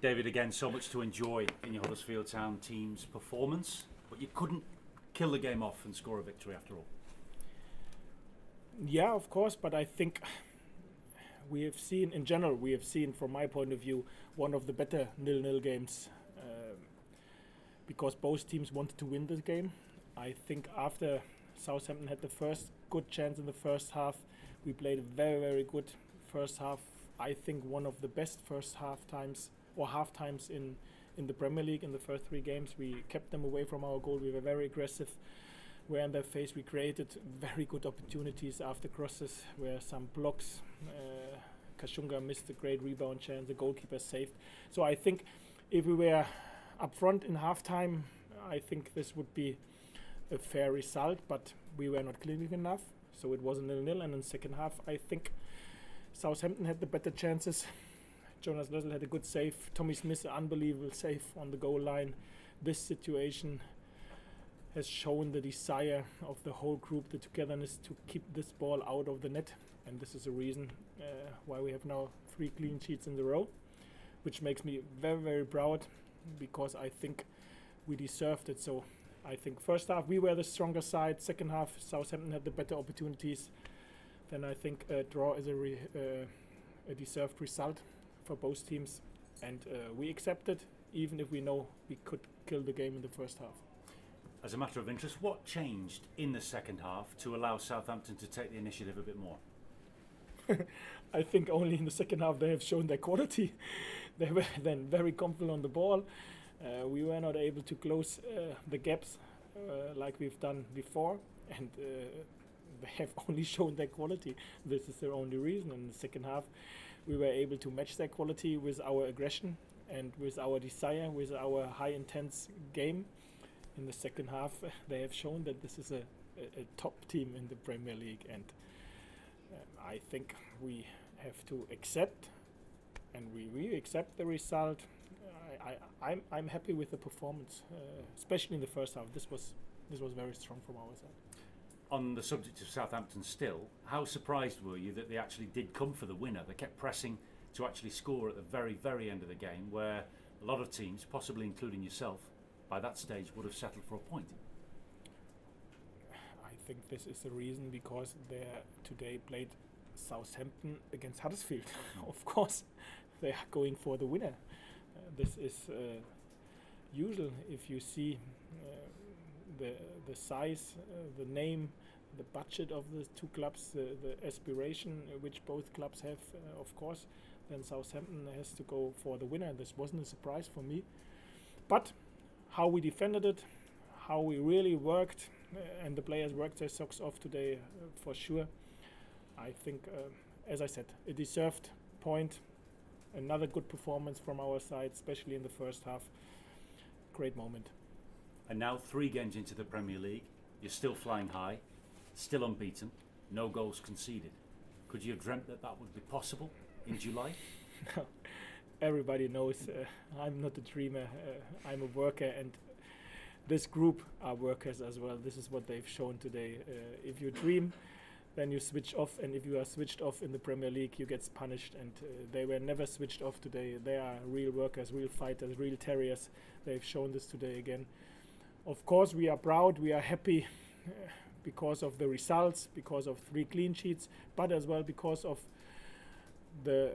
David, again, so much to enjoy in your Huddersfield Town team's performance, but you couldn't kill the game off and score a victory after all. Yeah, of course, but I think we have seen, in general, from my point of view, one of the better 0-0 games because both teams wanted to win this game. I think after Southampton had the first good chance in the first half, we played a very, very good first half. I think one of the best first half times in the Premier League in the first 3 games. We kept them away from our goal. We were very aggressive. We're in their face. We created very good opportunities after crosses, where some blocks. Kashunga missed a great rebound chance. The goalkeeper saved. So I think if we were up front in halftime, I think this would be a fair result. But we were not clinical enough, so it was a 0-0. And in the second half, I think Southampton had the better chances. Jonas Lössl had a good save. Tommy Smith, an unbelievable save on the goal line. This situation has shown the desire of the whole group, the togetherness to keep this ball out of the net. And this is the reason why we have now 3 clean sheets in a row, which makes me very, very proud, because I think we deserved it. So I think first half we were the stronger side. Second half Southampton had the better opportunities. Then I think a draw is a deserved result for both teams, and we accepted, even if we know we could kill the game in the first half. As a matter of interest, what changed in the second half to allow Southampton to take the initiative a bit more? I think only in the second half they have shown their quality. They were then very comfortable on the ball. We were not able to close the gaps like we've done before, and they have only shown their quality. This is their only reason. In the second half, we were able to match their quality with our aggression and with our desire, with our high intense game. In the second half, they have shown that this is a top team in the Premier League, and I think we have to accept, and we accept the result. I'm happy with the performance, especially in the first half. This was very strong from our side. On the subject of Southampton still, how surprised were you that they actually did come for the winner? They kept pressing to actually score at the very, very end of the game, where a lot of teams, possibly including yourself, by that stage would have settled for a point. I think this is the reason, because they today played Southampton against Huddersfield. Of course, they are going for the winner. This is usual. If you see the size, the name, the budget of the 2 clubs, the aspiration which both clubs have, of course, then Southampton has to go for the winner. This wasn't a surprise for me. But how we defended it, how we really worked, and the players worked their socks off today for sure. I think, as I said, a deserved point. Another good performance from our side, especially in the first half. Great moment. And now 3 games into the Premier League, you're still flying high, still unbeaten, no goals conceded. Could you have dreamt that that would be possible in July? No. Everybody knows I'm not a dreamer. I'm a worker, and this group are workers as well. This is what they've shown today. If you dream, then you switch off, and if you are switched off in the Premier League, you get punished, and they were never switched off today. They are real workers, real fighters, real Terriers. They've shown this today again. Of course, we are proud, we are happy because of the results, because of 3 clean sheets, but as well because of the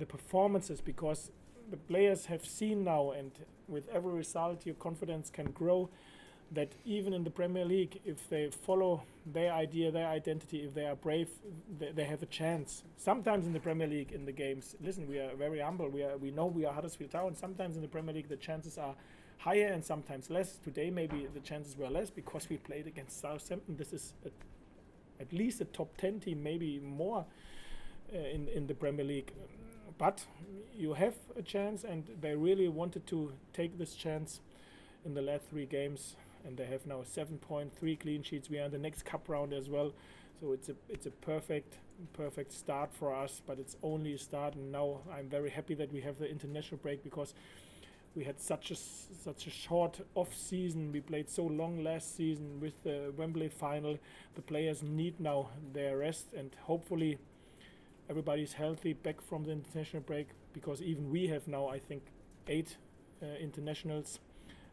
performances, because the players have seen now, and with every result your confidence can grow, that even in the Premier League, if they follow their idea, their identity, if they are brave, they have a chance. Sometimes in the Premier League, in the games, listen, we are very humble. We know we are Huddersfield Town. Sometimes in the Premier League the chances are higher and sometimes less. Today maybe the chances were less because we played against Southampton. This is at least a top 10 team, maybe more in the Premier League. But you have a chance, and they really wanted to take this chance in the last 3 games, and they have now 7 points, 3 clean sheets. We are in the next cup round as well, so it's a perfect start for us. But it's only a start, and now I'm very happy that we have the international break, because we had such a short off season. We played so long last season with the Wembley final. The players need now their rest, and hopefully everybody's healthy back from the international break because even we have now, I think, 8 internationals.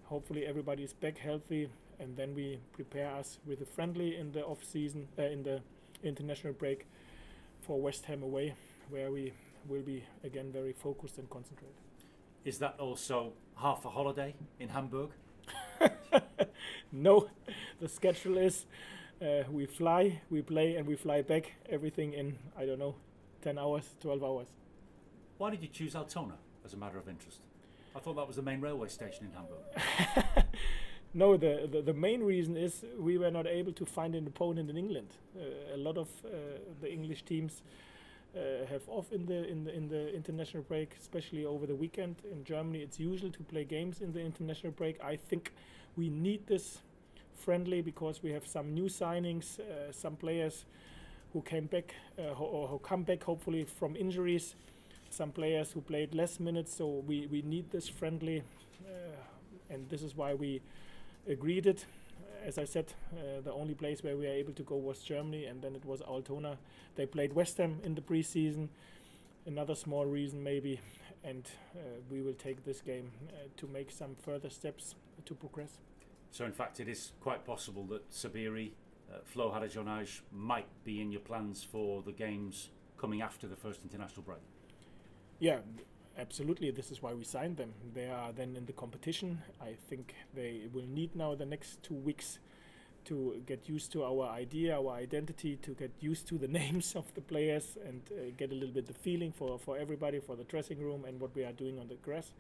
Hopefully everybody is back healthy, and then we prepare us with a friendly in the off season, in the international break, for West Ham away, where we will be again very focused and concentrated. Is that also half a holiday in Hamburg? No, the schedule is we fly, we play, and we fly back. Everything in, I don't know, 10 hours, 12 hours. Why did you choose Altona as a matter of interest? I thought that was the main railway station in Hamburg. No, the main reason is we were not able to find an opponent in England. A lot of the English teams have off in the international break, especially over the weekend. In Germany, it's usual to play games in the international break. I think we need this friendly because we have some new signings, some players who came back or who come back hopefully from injuries, some players who played less minutes. So we need this friendly, and this is why we agreed it. As I said, the only place where we were able to go was Germany, and then it was Altona. They played West Ham in the preseason. Another small reason maybe, and we will take this game to make some further steps to progress. So in fact it is quite possible that Sabiri, Flo Harajonaj might be in your plans for the games coming after the first international break. Yeah, absolutely. This is why we signed them. They are then in the competition. I think they will need now the next 2 weeks to get used to our idea, our identity, to get used to the names of the players, and get a little bit the feeling for everybody, for the dressing room and what we are doing on the grass.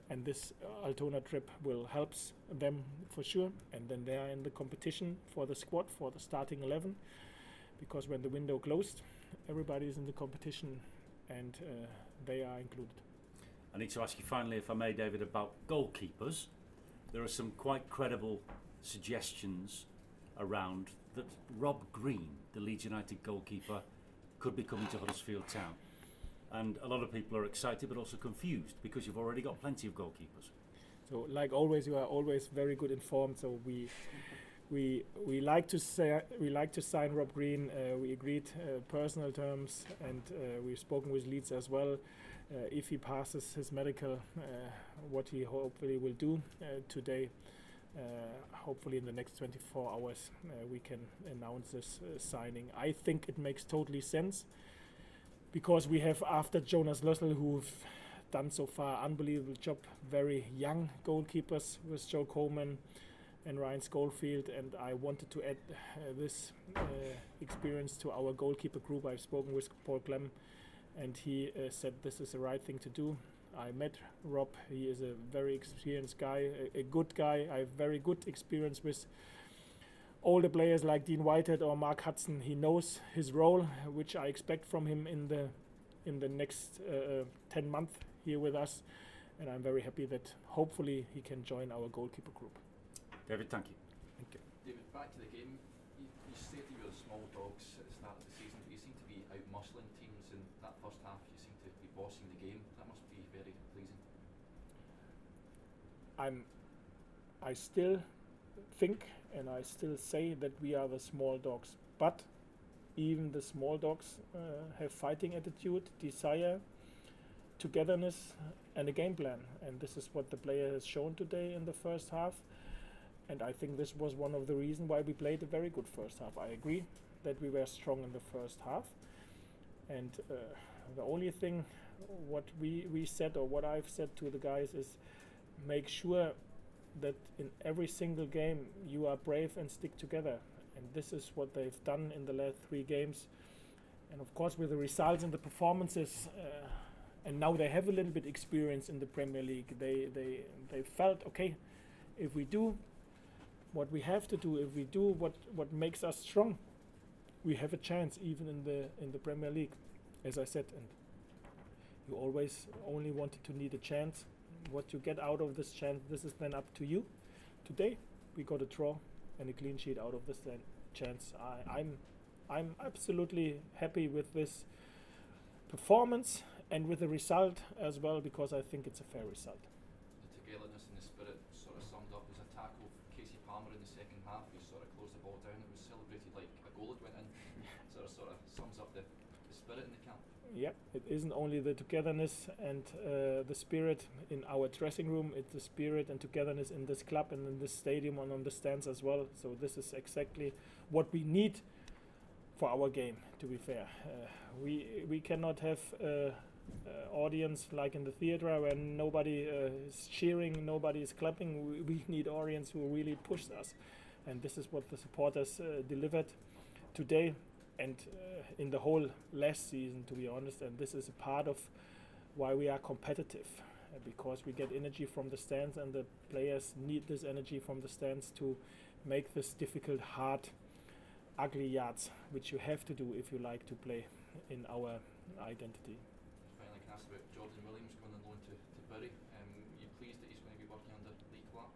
And this Altona trip will help them for sure. And then they are in the competition for the squad, for the starting 11, because when the window closed, everybody is in the competition, and they are included. I need to ask you finally, if I may, David, about goalkeepers. There are some quite credible suggestions around that Rob Green, the Leeds United goalkeeper, could be coming to Huddersfield Town. And a lot of people are excited but also confused because you've already got plenty of goalkeepers. So, like always, you are always very good informed. So we like to sign Rob Green. We agreed personal terms, and we've spoken with Leeds as well. If he passes his medical, what he hopefully will do today, hopefully in the next 24 hours, we can announce this signing. I think it makes totally sense, because we have, after Jonas Lössl, who've done so far unbelievable job, very young goalkeepers with Joe Coleman and Ryan Schofield, and I wanted to add this experience to our goalkeeper group. I've spoken with Paul Clem, and he said this is the right thing to do. I met Rob. He is a very experienced guy, a good guy. I have very good experience with older players like Dean Whitehead or Mark Hudson. He knows his role, which I expect from him in the next 10 months here with us, and I'm very happy that hopefully he can join our goalkeeper group. David, thank you. Thank you. David, back to the game. You said you were the small dogs at the start of the season, but you seem to be out muscling teams in that first half. You seem to be bossing the game. That must be very pleasing. I still think, and I still say, that we are the small dogs, but even the small dogs have fighting attitude, desire, togetherness, and a game plan, and this is what the player has shown today in the first half. And I think this was one of the reasons why we played a very good first half. I agree that we were strong in the first half, and the only thing what we said, or what I've said to the guys, is make sure that in every single game you are brave and stick together, and this is what they've done in the last 3 games. And of course, with the results and the performances, and now they have a little bit experience in the Premier League, they felt, okay, if we do what we have to do, if we do what makes us strong, we have a chance even in the Premier League, as I said. And you always only wanted to need a chance. What you get out of this chance, this is then up to you. Today we got a draw and a clean sheet out of this chance. I'm absolutely happy with this performance and with the result as well, because I think it's a fair result. The togetherness and the spirit sort of summed up as a tackle from Casey Palmer in the second half. He sort of closed the ball down. It was celebrated like a goal had went in. Sort of sums up the spirit in the camp. Yeah, it isn't only the togetherness and the spirit in our dressing room, it's the spirit and togetherness in this club and in this stadium and on the stands as well. So this is exactly what we need for our game, to be fair. We cannot have audience like in the theatre where nobody is cheering, nobody is clapping. We need audience who really push us. And this is what the supporters delivered today and in the whole last season, to be honest. And this is a part of why we are competitive, because we get energy from the stands, and the players need this energy from the stands to make this difficult, hard, ugly yards, which you have to do if you like to play in our identity. Finally, can I ask about Jordan Williams going on loan to Bury? Are you pleased that he's going to be working under Lee Clark?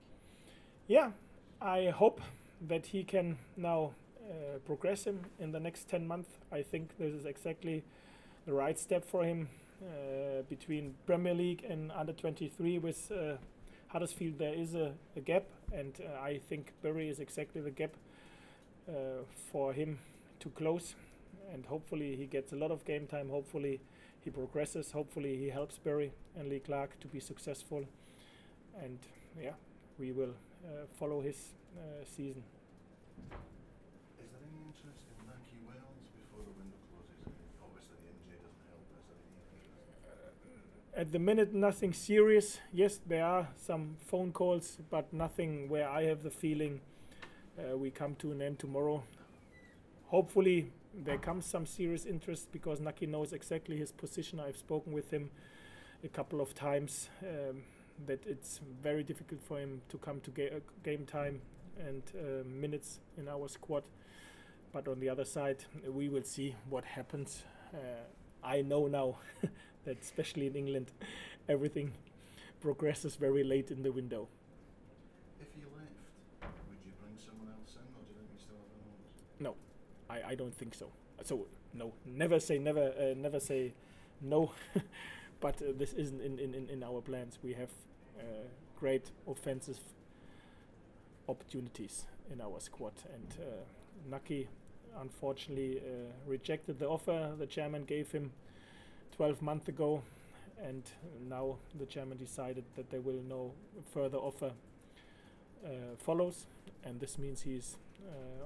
Yeah, I hope that he can now progress him in the next 10 months. I think this is exactly the right step for him. Between Premier League and under 23 with Huddersfield there is a gap, and I think Bury is exactly the gap for him to close, and hopefully he gets a lot of game time, hopefully he progresses, hopefully he helps Bury and Lee Clark to be successful, and yeah, we will follow his season. Is there any interest in Naki Wales before the window closes? Obviously the injury doesn't help. Is there any interest? At the minute, nothing serious. Yes, there are some phone calls, but nothing where I have the feeling we come to an end tomorrow. Hopefully there comes some serious interest, because Naki knows exactly his position. I've spoken with him a couple of times that it's very difficult for him to come to game time and minutes in our squad. But on the other side, we will see what happens. I know now that especially in England, everything progresses very late in the window. If you left, would you bring someone else in, or do you think you still have an owner? No, I don't think so. So no, never say never, never say no. But this isn't in our plans. We have great offensive opportunities in our squad, and Naki unfortunately rejected the offer the chairman gave him 12 months ago, and now the chairman decided that there will no further offer follows, and this means he's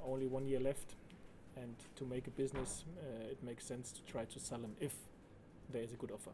only 1 year left, and to make a business it makes sense to try to sell him if there is a good offer.